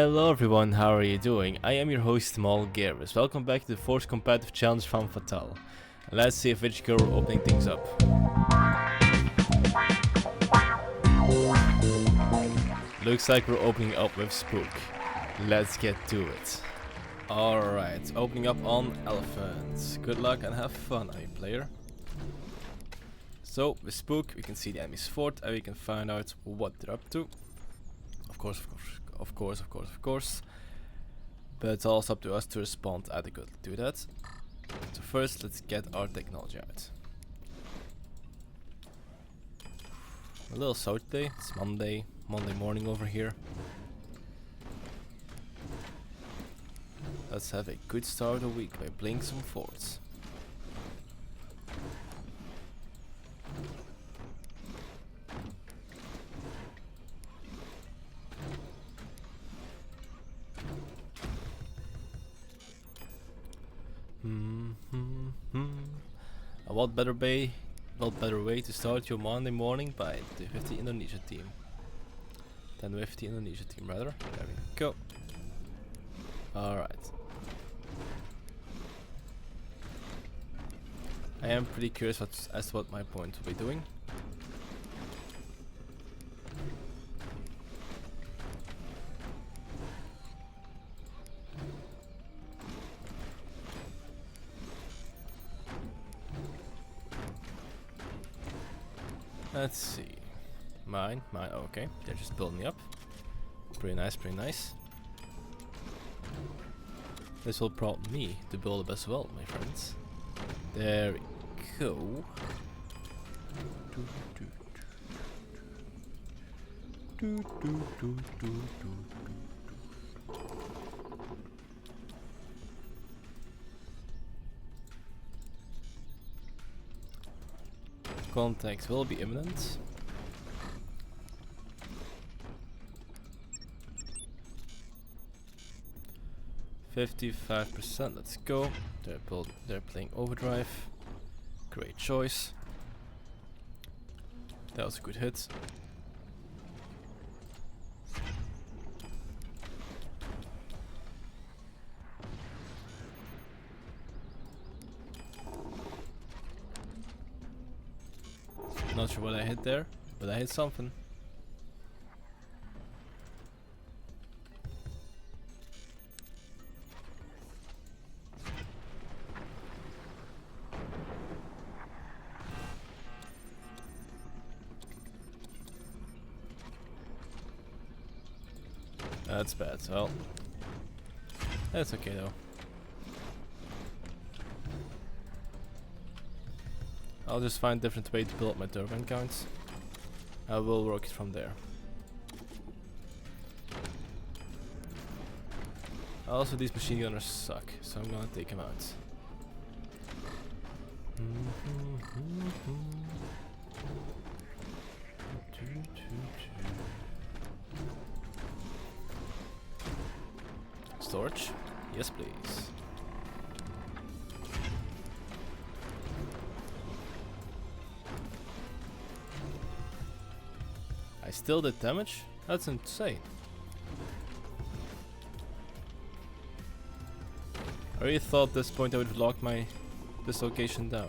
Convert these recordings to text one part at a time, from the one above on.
Hello everyone, how are you doing? I am your host Mal Garrus. Welcome back to the 4th competitive challenge Femme Fatale. Let's see if which girl we're opening things up. Looks like we're opening up with Spook. Let's get to it. Alright, opening up on Elephant. Good luck and have fun, you player. So, with Spook we can see the enemy's fort and we can find out what they're up to. Of course. But it's also up to us to respond adequately to that. So first, let's get our technology out. A little south day. It's Monday morning over here. Let's have a good start of the week by playing some forts. What better way to start your Monday morning by with the Indonesia team than with the Indonesia team, rather. There we go. Alright. I am pretty curious as to what my opponent will be doing. Let's see. Mine, okay. They're just building up. Pretty nice. This will prompt me to build up as well, my friends. There we go. Contacts will be imminent. %55%. Let's go. They're playing overdrive. Great choice. That was a good hit. Not sure what I hit there, but I hit something. That's bad, well, that's okay though. I'll just find a different way to build up my turbine counts. I will work it from there. Also, these machine gunners suck, so I'm gonna take them out. Storage? Yes, please. I still did damage? That's insane. I really thought at this point I would have locked this location down.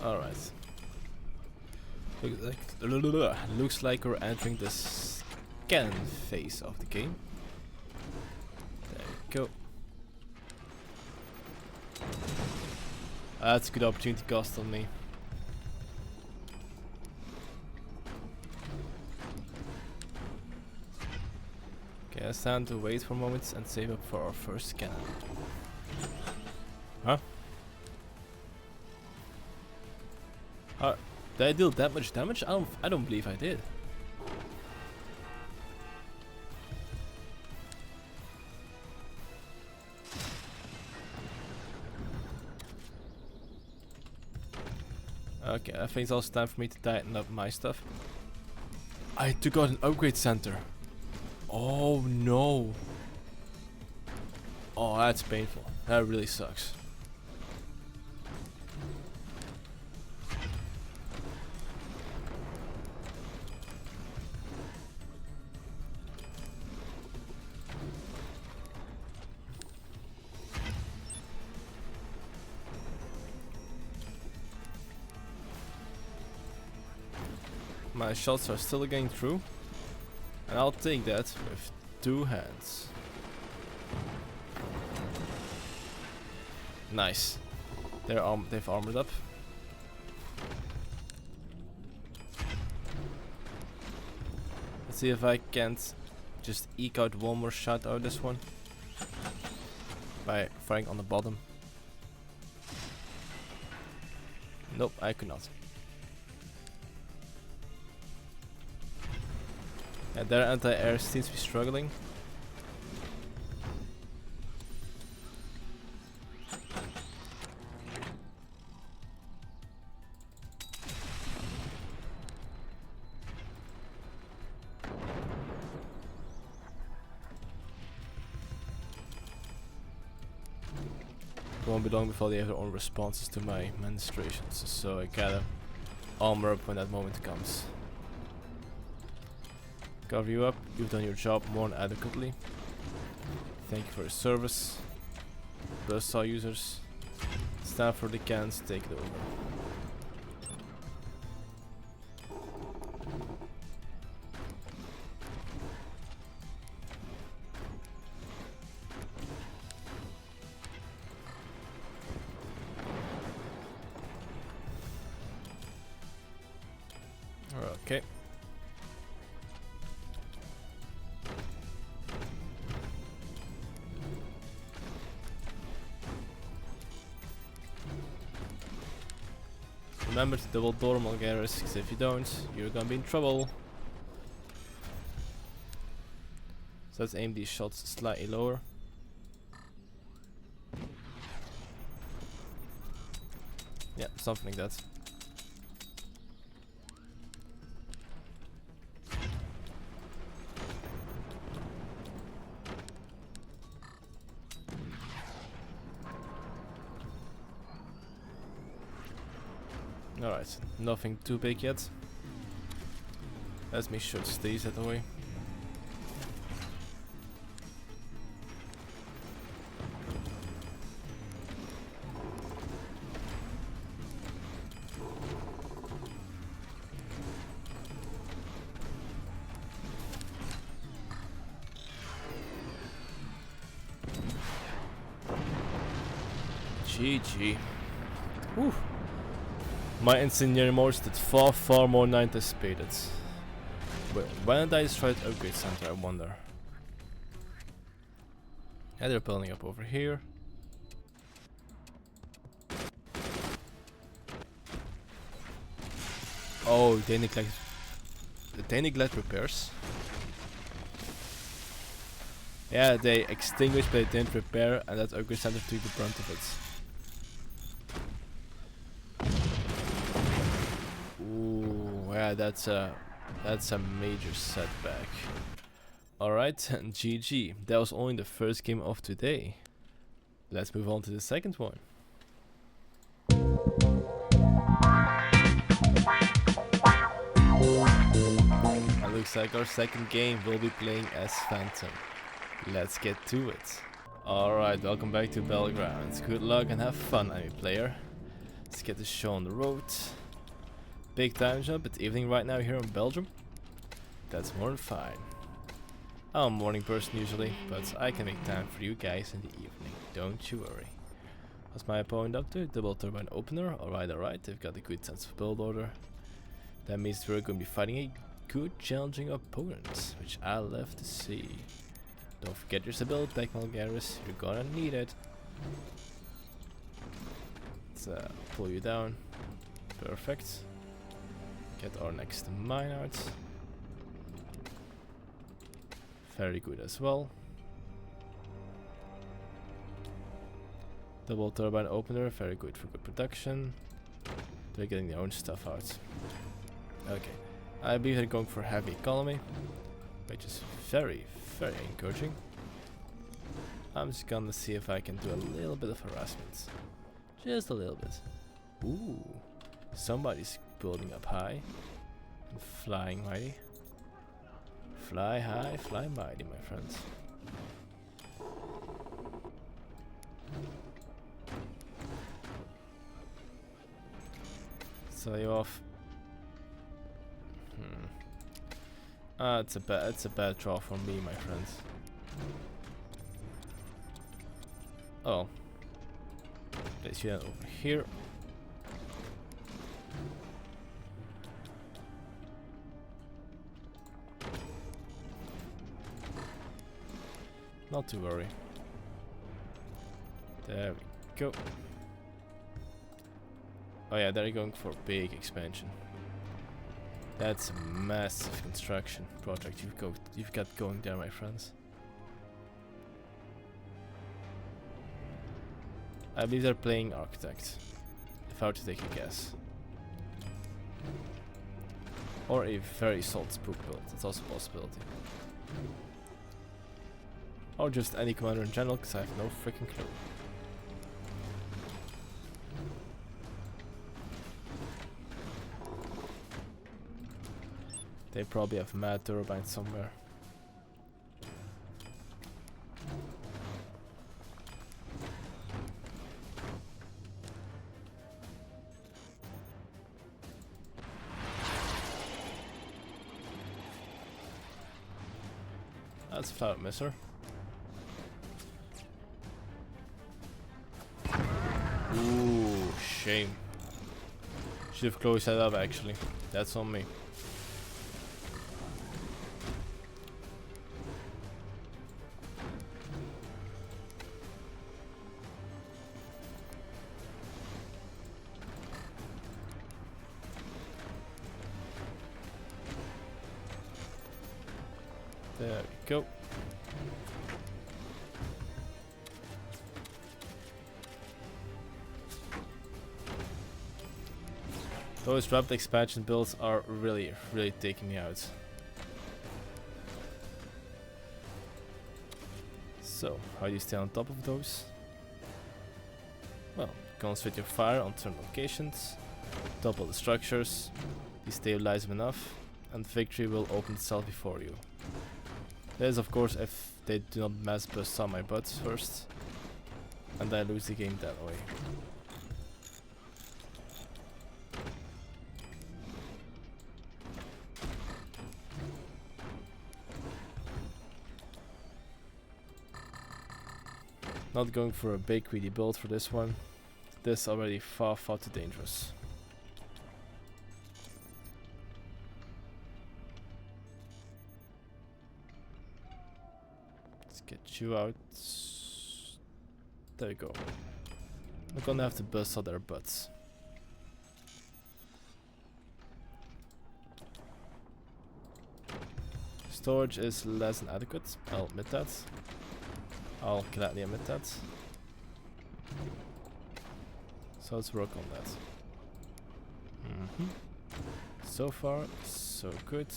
Alright. Looks like we're entering the scan phase of the game. There we go. That's a good opportunity cost on me. Okay, it's time to wait for a moment and save up for our first scan. Huh? Did I deal that much damage? I don't believe I did. Okay, I think it's also time for me to tighten up my stuff. I took out an upgrade center. Oh no. Oh, that's painful. That really sucks. My shots are still getting through, and I'll take that with 2 hands. Nice. They've armored up. Let's see if I can't just eke out one more shot out of this one by firing on the bottom. Nope, I could not. Yeah, their anti-air seems to be struggling. It won't be long before they have their own responses to my menstruations, so I gotta armor up when that moment comes. Cover you up, you've done your job more than adequately. Thank you for your service. Buzzsaw users, it's time for the cans to take it over. Okay. Remember to double door Mulgaris, because if you don't, you're gonna be in trouble. So let's aim these shots slightly lower. Yeah, something like that. Alright, nothing too big yet. Let's make sure it stays that way. GG. Whew. My incendiary mortars did far more than I anticipated. But when did I destroy the upgrade center, I wonder? Yeah, they're building up over here. Oh, they neglect repairs. Yeah, they extinguished but they didn't repair, and that upgrade center took the brunt of it. Yeah, that's a major setback. Alright, GG. That was only the first game of today. Let's move on to the second one. It looks like our second game will be playing as Phantom. Let's get to it. Alright, welcome back to Battlegrounds. Good luck and have fun, enemy player. Let's get the show on the road. Big time jump, it's evening right now here in Belgium. That's more than fine. I'm a morning person usually, but I can make time for you guys in the evening, don't you worry. What's my opponent up to? Double turbine opener, alright, they've got a good sense of build order. That means we're going to be fighting a good challenging opponent, which I love to see. Don't forget your stability tech, Mulgaris, you're gonna need it. Let's pull you down, perfect. Get our next mine out. Very good as well. Double turbine opener, very good for good production. They're getting their own stuff out. Okay. I believe they're going for heavy economy, which is very, very encouraging. I'm just gonna see if I can do a little bit of harassment. Just a little bit. Ooh. Somebody's building up high. And flying mighty. Fly high, fly mighty, my friends. Sell you off. It's a bad draw for me, my friends. Oh. Place you over here. Not to worry. There we go. Oh yeah, they're going for big expansion. That's a massive construction project you've got going there, my friends. I believe they're playing architect, if I were to take a guess. Or a very solid spook build, that's also a possibility. Or just any commander in general, because I have no freaking clue. They probably have mad turbines somewhere. That's a flat misser. Ooh, shame. Should have closed that up actually. That's on me. There we go. Those rapid expansion builds are really taking me out. So, how do you stay on top of those? Well, concentrate your fire on certain locations, topple the structures, destabilize them enough, and victory will open itself before you. That is of course if they do not mass bust on my butts first, and I lose the game that way. Not going for a big greedy build for this one. This is already far too dangerous. Let's get you out. There you go. I'm gonna have to bust out their butts. Storage is less than adequate, I'll admit that. I'll gladly admit that. So let's work on that. So far, so good.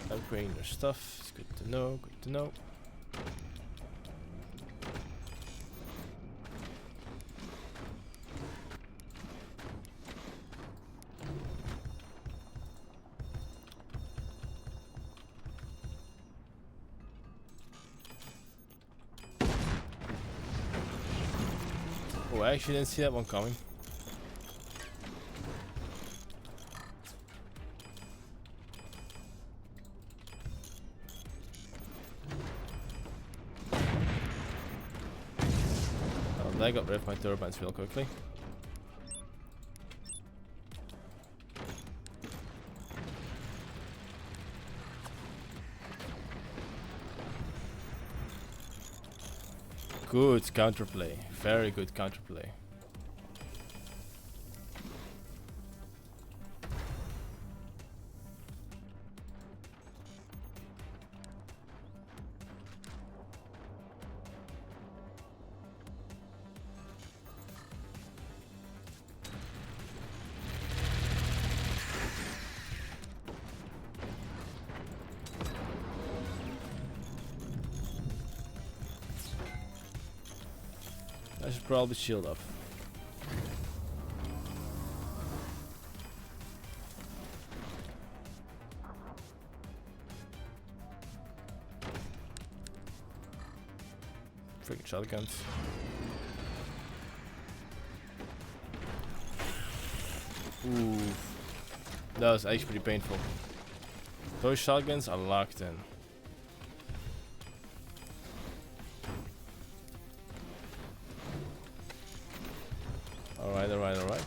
Upgrading their stuff, it's good to know, good to know. Oh, I actually didn't see that one coming. I got rid of my turbines real quickly. Good counterplay, very good counterplay. I should probably shield up. Freaking shotguns. Ooh. That was actually pretty painful. Those shotguns are locked in. Alright, alright, alright.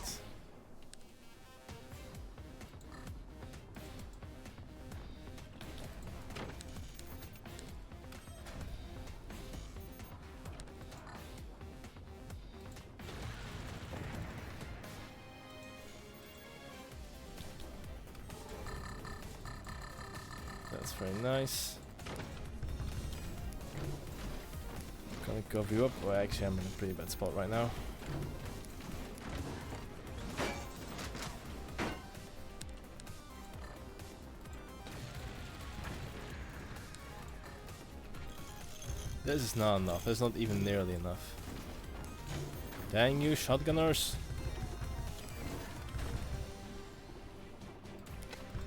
That's very nice. Gonna cover you up. Well, actually, I'm in a pretty bad spot right now. This is not enough. That's not even nearly enough. Dang you, shotgunners!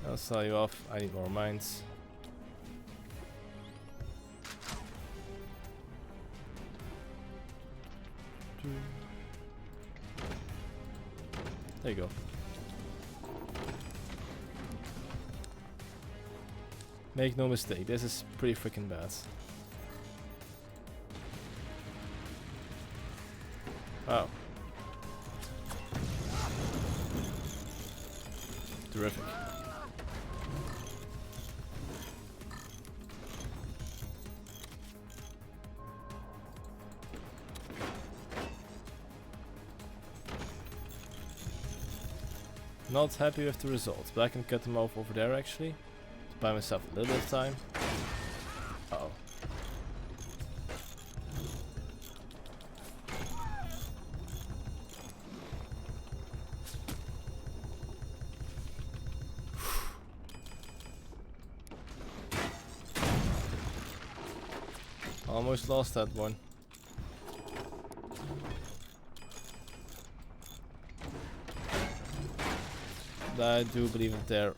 I'll sell you off. I need more mines. There you go. Make no mistake, this is pretty freaking bad. Oh. Terrific. Not happy with the results, but I can cut them off over there actually. To buy myself a little bit of time. Uh-oh. Almost lost that one. I do believe that their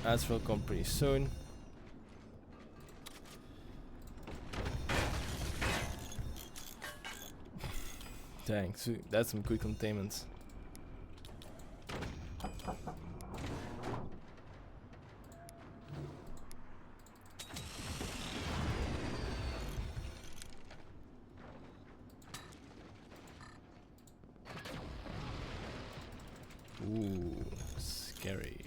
ads will come pretty soon. Dang, so that's some good containment. Ooh, scary.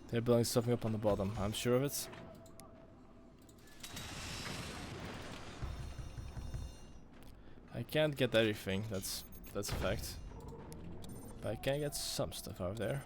They're building something up on the bottom, I'm sure of it. I can't get everything, that's a fact. But I can get some stuff out of there.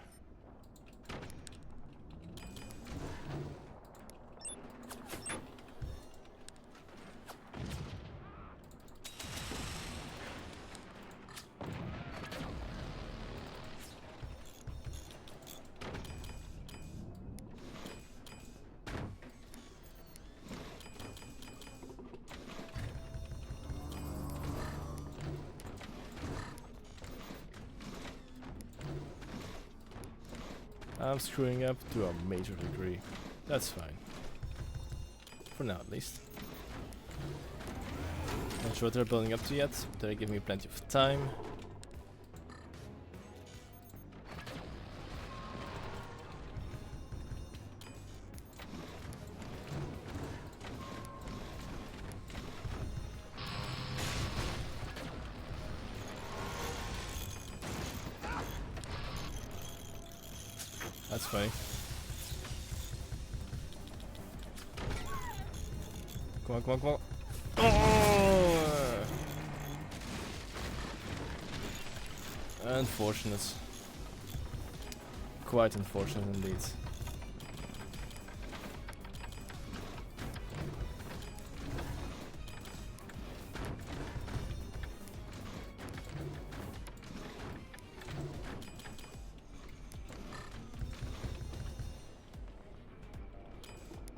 I'm screwing up to a major degree. That's fine. For now, at least. Not sure what they're building up to yet, but they're giving me plenty of time. That's funny. Come on, come on, come on. Oh! Unfortunate. Quite unfortunate indeed.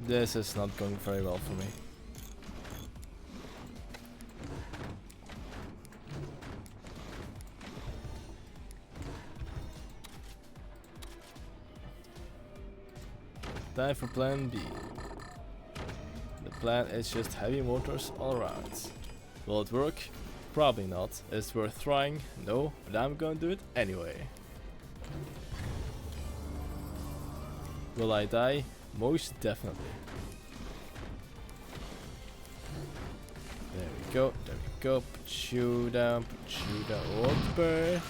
This is not going very well for me. time for plan B. The plan is just heavy motors all around. Will it work? Probably not. Is it worth trying? No, but I'm gonna do it anyway. Will I die? Most definitely. There we go, there we go. Put you down, Open.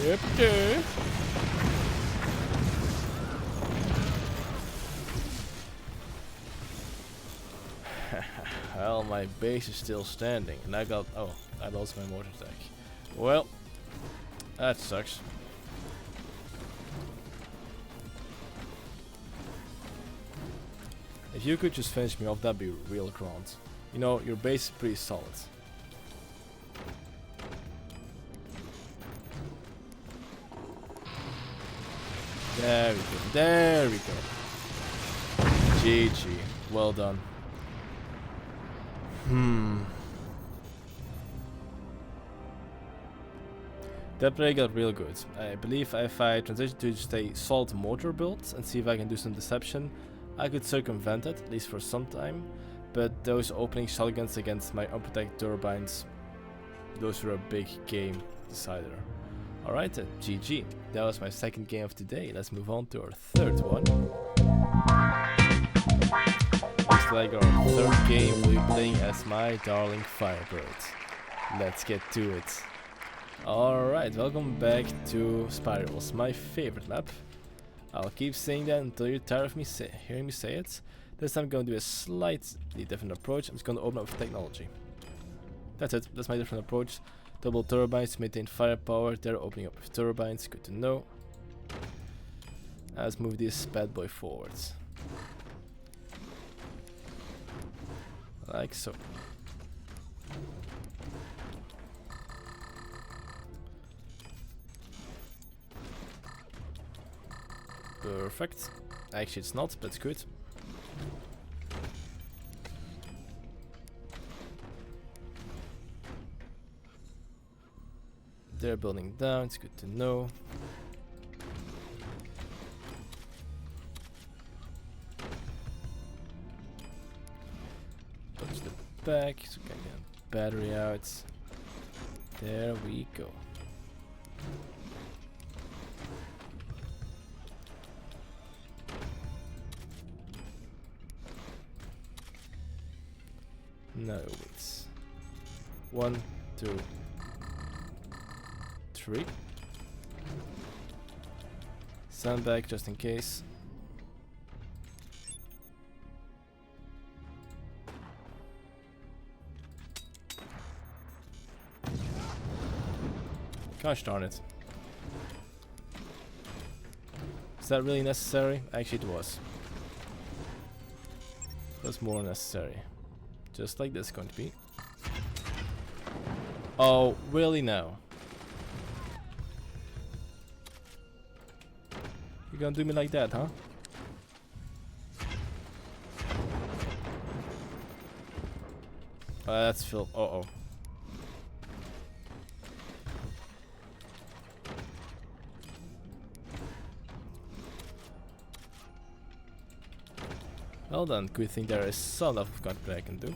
Yep, there. Well, my base is still standing, and I lost my mortar attack. Well, that sucks. If you could just finish me off, that'd be real grand. You know, your base is pretty solid. There we go, there we go. GG, well done. That play got real good. I believe if I transition to just a solid mortar build and see if I can do some deception, I could circumvent it, at least for some time. But those opening shotguns against my unprotected turbines, those were a big game decider. Alright then, GG. That was my second game of today. Let's move on to our third one. Looks like our third game will be playing as my darling Firebird. Let's get to it. Alright, welcome back to Spirals, my favorite map. I'll keep saying that until you're tired of me hearing me say it. This time I'm going to do a slightly different approach. I'm just going to open up with technology. That's it, that's my different approach. Double turbines to maintain firepower. They're opening up with turbines, good to know. Let's move this bad boy forwards. Like so. Perfect. Actually it's not, but it's good. They're building down, it's good to know. Touch the back so we can get battery out. There we go. No, it's 1, 2, 3. Sandbag just in case. Gosh darn it. Is that really necessary? Actually it was. That's more necessary. Just like this is going to be. Oh, really now? You're gonna do me like that, huh? That's Phil. Uh-oh. Well done, good thing there is some level of gunplay I can do.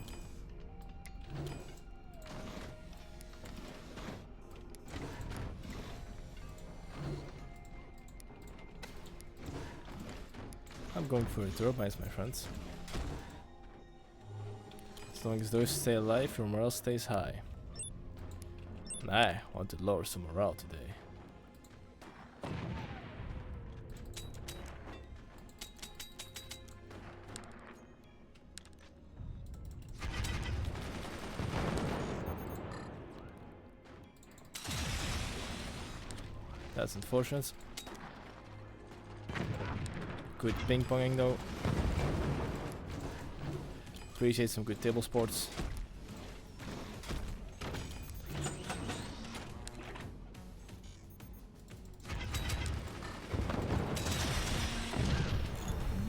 I'm going for the turbines, my friends. As long as those stay alive, your morale stays high. And I want to lower some morale today. That's unfortunate. Good ping ponging though. Appreciate some good table sports.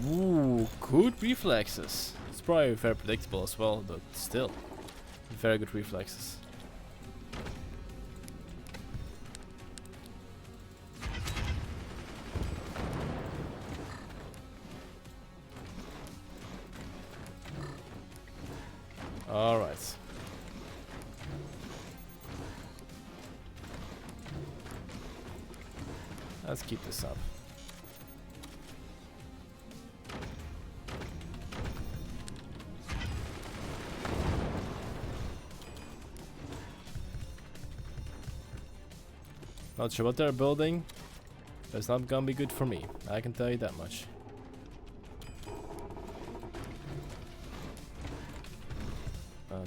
Ooh, good reflexes. It's probably very predictable as well, but still. Very good reflexes. Alright. Let's keep this up. Not sure what they're building, but it's not gonna be good for me. I can tell you that much.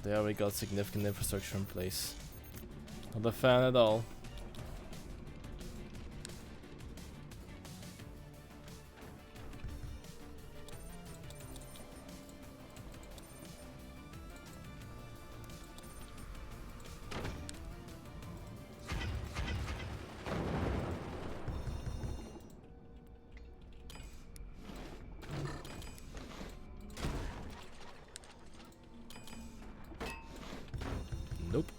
They already got significant infrastructure in place. Not a fan at all. Nope.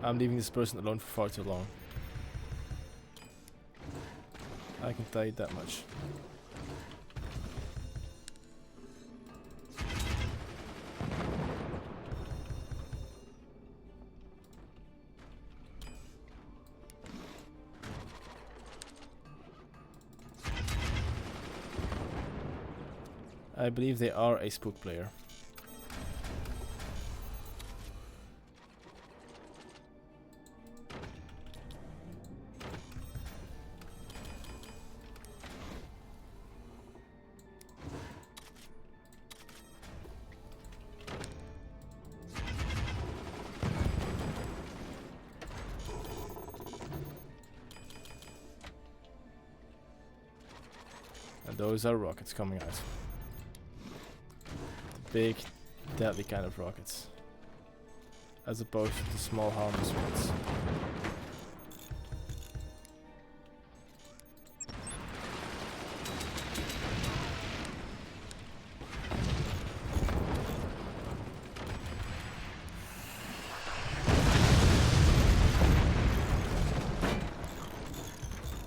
I'm leaving this person alone for far too long. I can tell you that much. I believe they are a Spook player. And those are rockets coming out. Big, deadly kind of rockets, as opposed to the small harmless ones.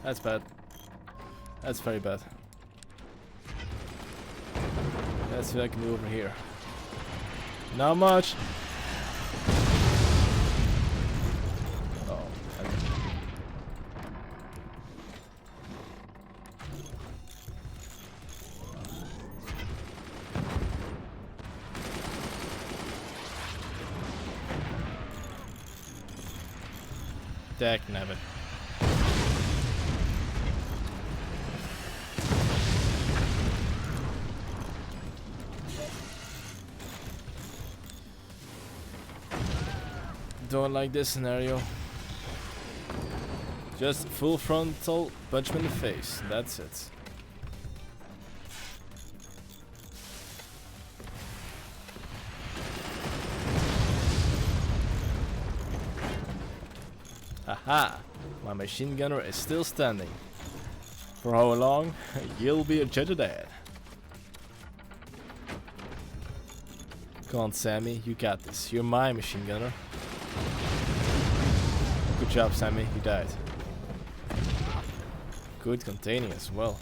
That's bad. That's very bad. Let's see what I can do over here. Not much. Oh. Dagnabbit. Don't like this scenario. Just full frontal punch him in the face. That's it. Haha! My machine gunner is still standing. For how long? You'll be a judge of that. Come on, Sammy, you got this. You're my machine gunner. Good job, Sammy, you died. Good containing as well.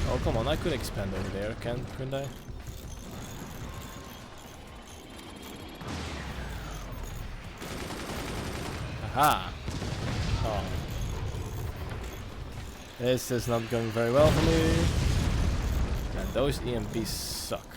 Oh, come on, I could expand over there, couldn't I? Aha! Oh. This is not going very well for me. And those EMPs suck.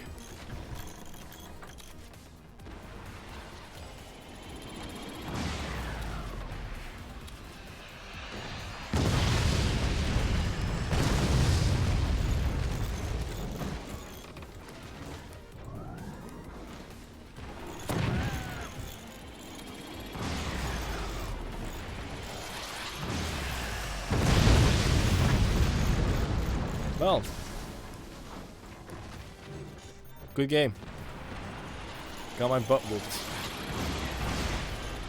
Well, good game. Got my butt whooped.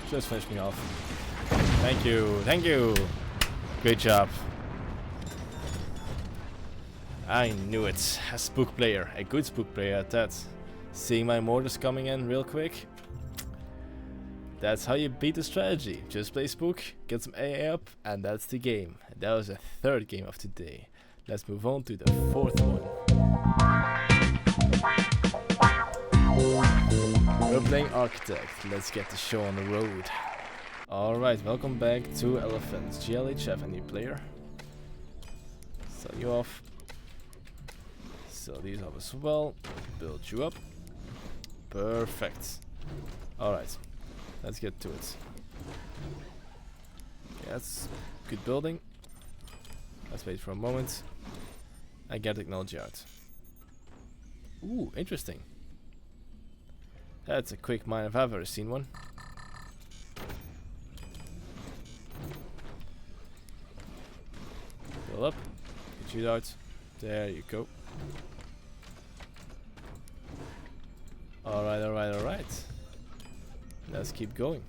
Just finish me off. Thank you, thank you. Great job. I knew it. A Spook player, a good Spook player at that. Seeing my mortars coming in real quick. That's how you beat the strategy. Just play Spook, get some AA up, and that's the game. That was the third game of today. Let's move on to the fourth one. We're playing Architect. Let's get the show on the road. Alright, welcome back to Elephants. GLHF, a new player. Sell you off. Sell these off as well. Build you up. Perfect. Alright, let's get to it. Okay, that's good building. Let's wait for a moment. I get technology out. Ooh, interesting. That's a quick mine if I've ever seen one. Fill up. Get you out. There you go. Alright, alright, alright. Let's keep going.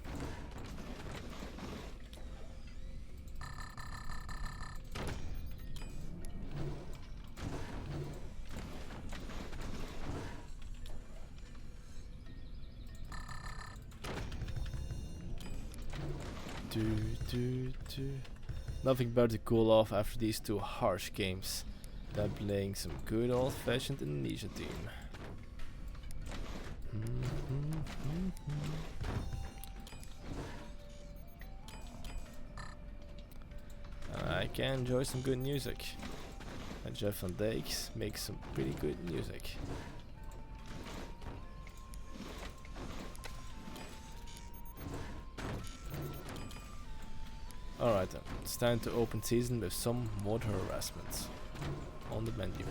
Nothing better to cool off after these two harsh games than playing some good old-fashioned Indonesia team. I can enjoy some good music. And Jeff van Dijk makes some pretty good music. Alright then, it's time to open season with some mortar harassment on the menu.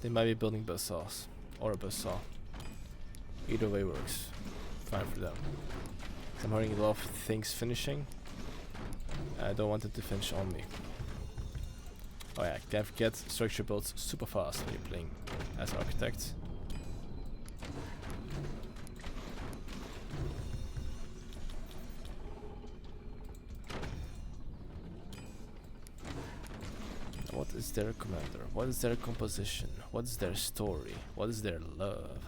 They might be building buzzsaws or a buzzsaw. Either way works. Fine for them. I'm hearing a lot of things finishing. I don't want it to finish on me. Oh yeah, can't forget structure builds super fast when you're playing as Architect. What is their commander? What is their composition? What is their story? What is their love?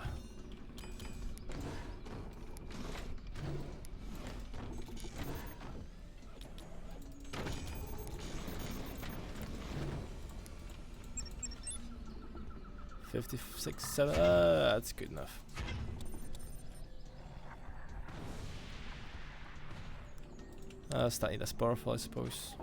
$56, $7. That's good enough. Slightly less powerful, I suppose.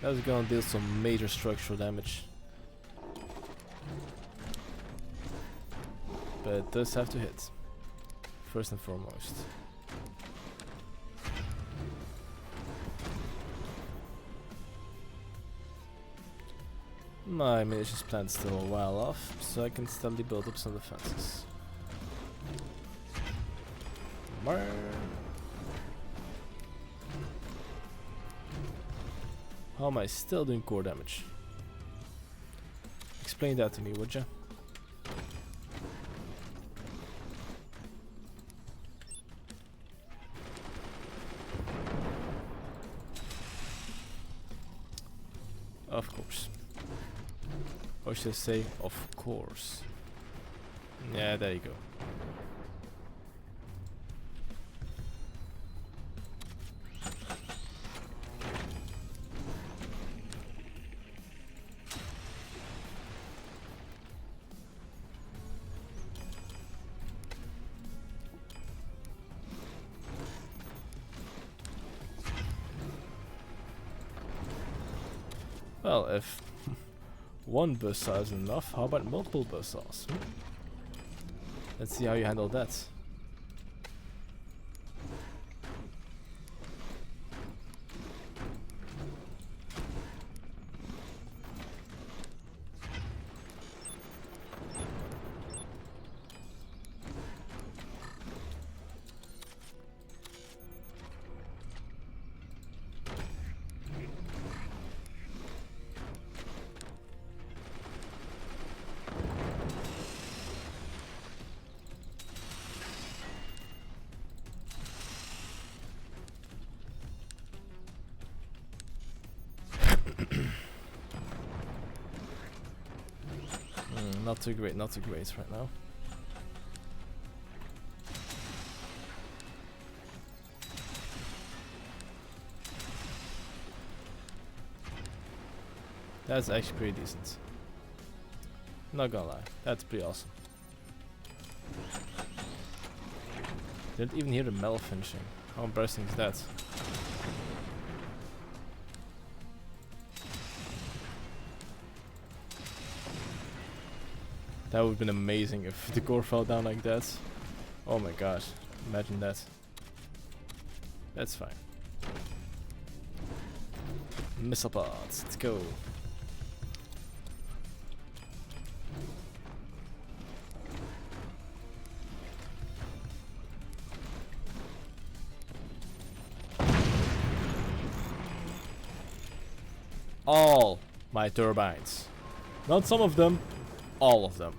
That's gonna deal some major structural damage. But it does have to hit. First and foremost. My munitions plant is still a while off, so I can steadily build up some defenses. How am I still doing core damage? Explain that to me, would ya? Of course. Or should I say, of course. Yeah, there you go. Well, if one buzzsaw is enough, how about multiple buzzsaws? Let's see how you handle that. Not too great, not too great right now. That's actually pretty decent. Not gonna lie, that's pretty awesome. Didn't even hear the metal finishing. How embarrassing is that? That would have been amazing if the core fell down like that. Oh my gosh, imagine that. That's fine. Missile pods, let's go. All my turbines. Not some of them, all of them.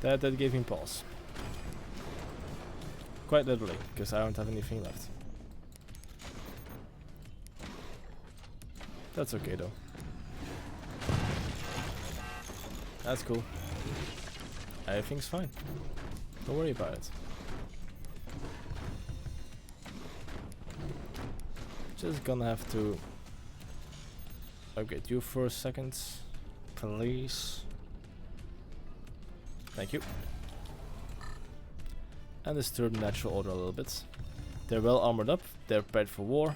That gave him pause. Quite literally, because I don't have anything left. That's okay though. That's cool. Everything's fine. Don't worry about it. Just gonna have to upgrade you for a second, please. Thank you. And disturb natural order a little bit. They're well armored up, they're prepared for war.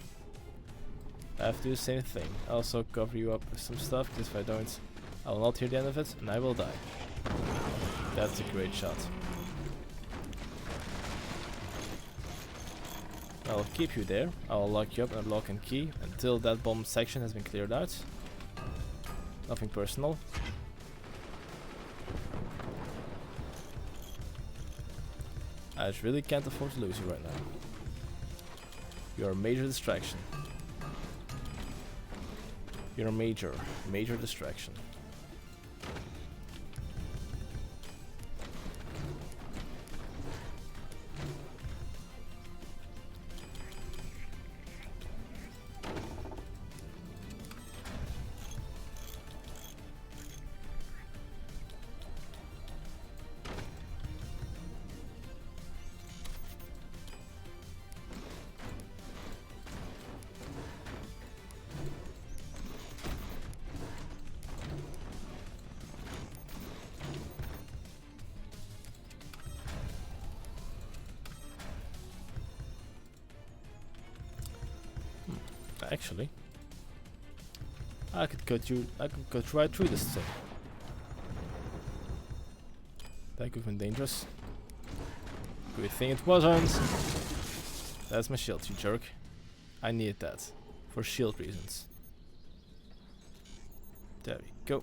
I have to do the same thing. Also cover you up with some stuff, because if I don't, I will not hear the end of it and I will die. That's a great shot. I'll keep you there. I'll lock you up and lock and key until that bomb section has been cleared out. Nothing personal. I just really can't afford to lose you right now. You're a major distraction. You're a major distraction. Actually, I could cut right through this thing. That could have been dangerous. Good thing it wasn't. That's my shield, you jerk. I needed that for shield reasons. There we go.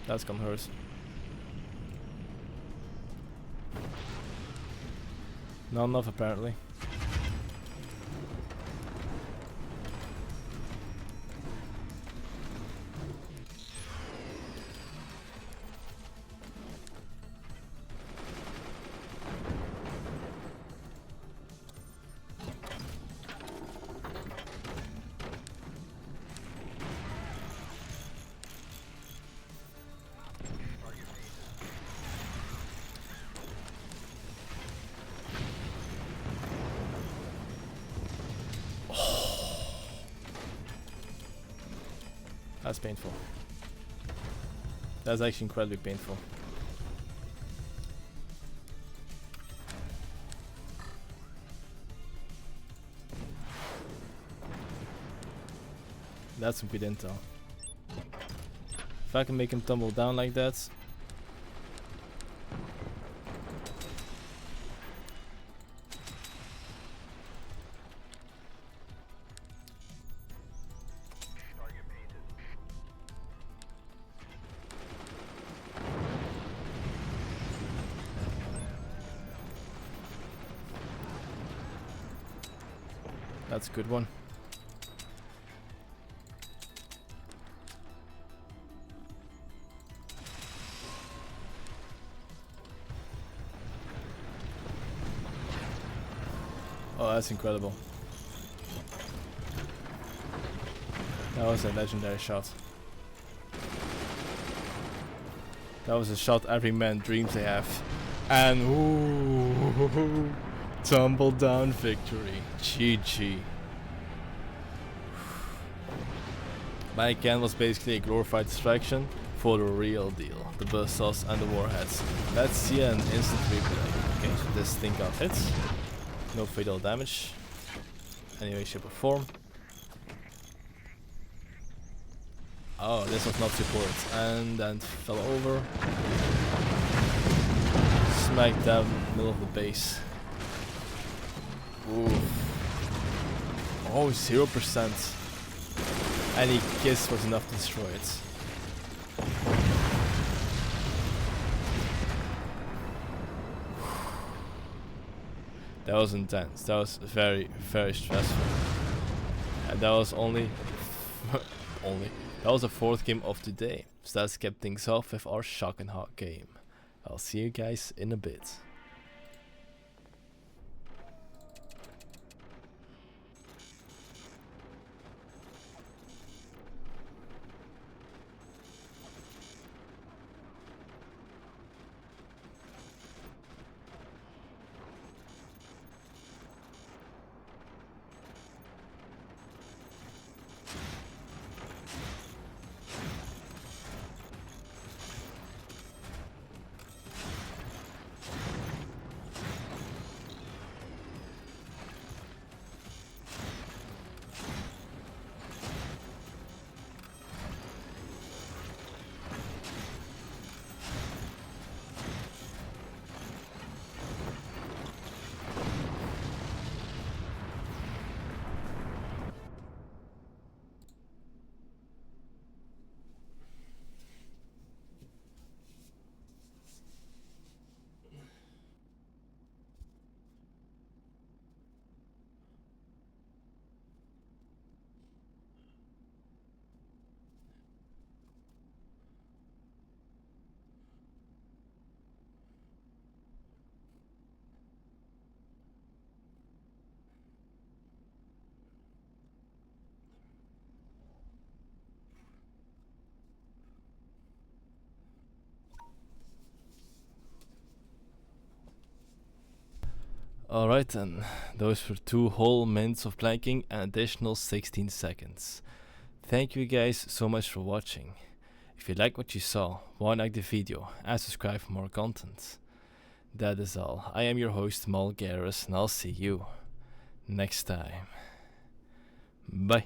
That's gonna hurt. Not enough apparently. That's painful. That's actually incredibly painful. That's some good intel. If I can make him tumble down like that. That's a good one. Oh, that's incredible. That was a legendary shot. That was a shot every man dreams they have. And ooh, tumble down victory. GG. My can was basically a glorified distraction for the real deal. The buzzsaws and the warheads. Let's see an instant replay. Okay, so this thing got hit. No fatal damage. Any way, shape or form. Oh, this was not supported. And then fell over. Smack dab middle of the base. Ooh. Oh, 0%. Any kiss was enough to destroy it. That was intense. That was very, very stressful. And that was only that was the 4th game of today. So let's kept things off with our Shockenaugh game. I'll see you guys in a bit. Alright then, those were 2 whole minutes of planking and additional 16 seconds. Thank you guys so much for watching. If you like what you saw, why not like the video and subscribe for more content. That is all. I am your host Malgarus and I'll see you next time. Bye.